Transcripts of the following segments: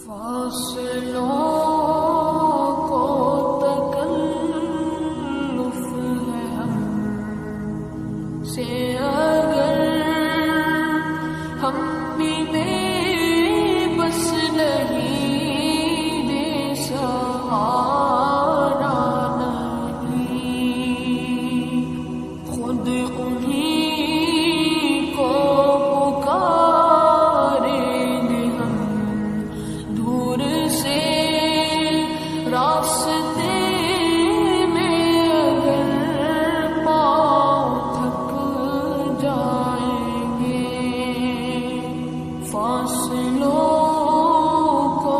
فاصلوں کو تکلف ہے ہم سے اگر ہم بھی بے بس نہیں بے سہارا نہیں خود انہیں کو پکاریں گے ہم دور سے راستے میں اگر پاؤں تھک جائیں گے فاصلوں کو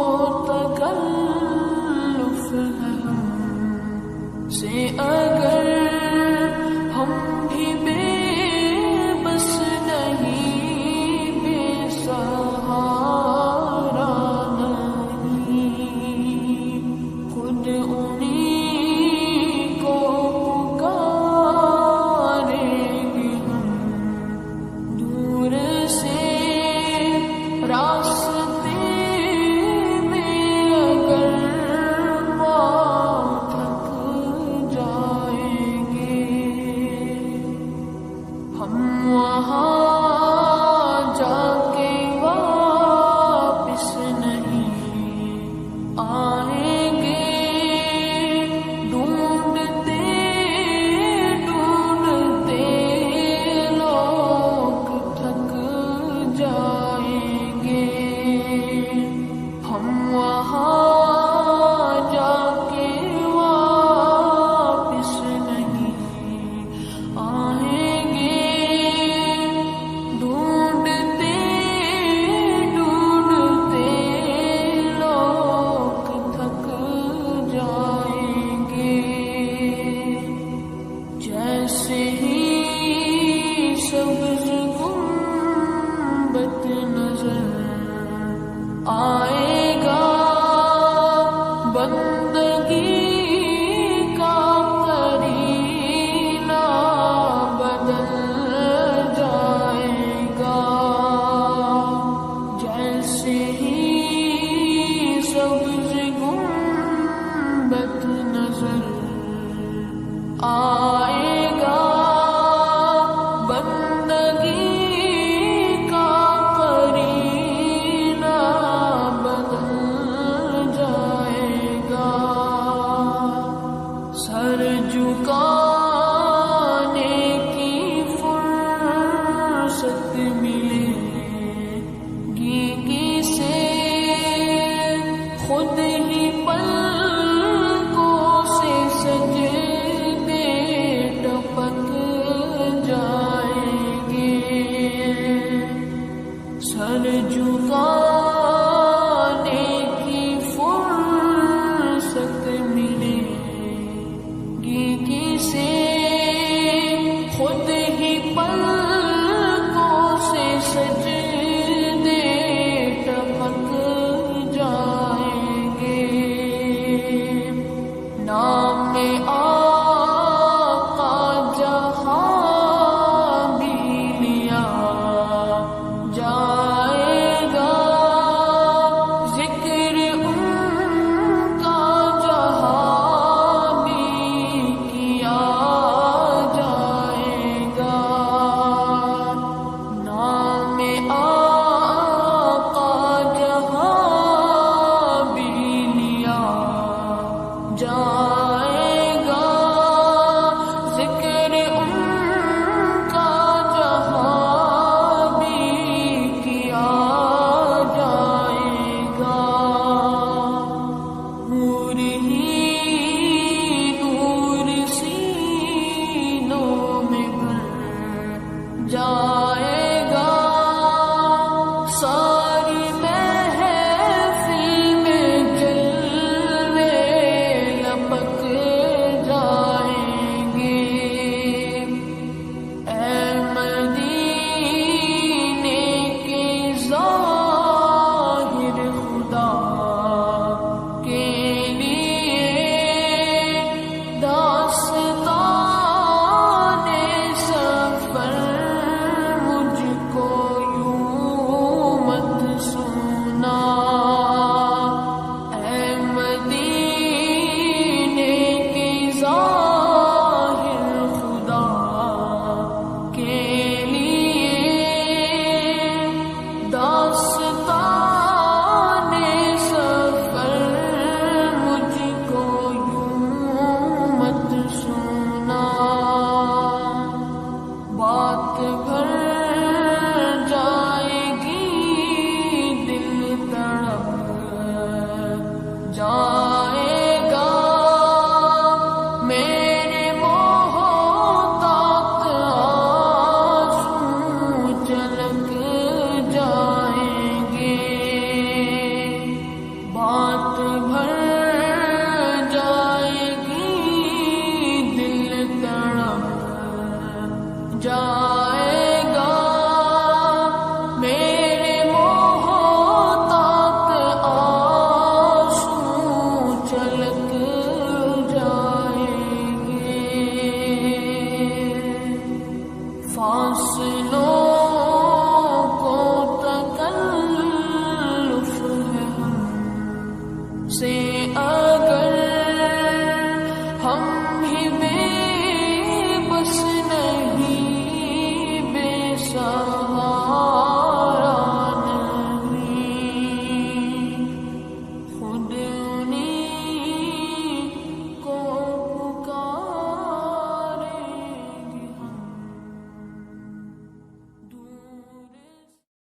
تکلف ہے ہم سے اگر ہم بھی بے بس نہیں بے سہارا نہیں خود انہیں کو پکاریں گے ہم دور سے راستے میں اگر پاؤں تھک جائیں گے ہم وہاں جا کے واپس نہیں آئیں گے ڈھونڈتے ڈھونڈتے لوگ تھک جائیں گے ہم وہاں جا کے واپس نہیں آئیں گے ڈھونڈتے ڈھونڈتے لوگ تھک جائیں گے جیسے ہی سبز گنبد نظر آئے گا بندگی کا کرینہ بدل جائے گا جیسے ہی سبز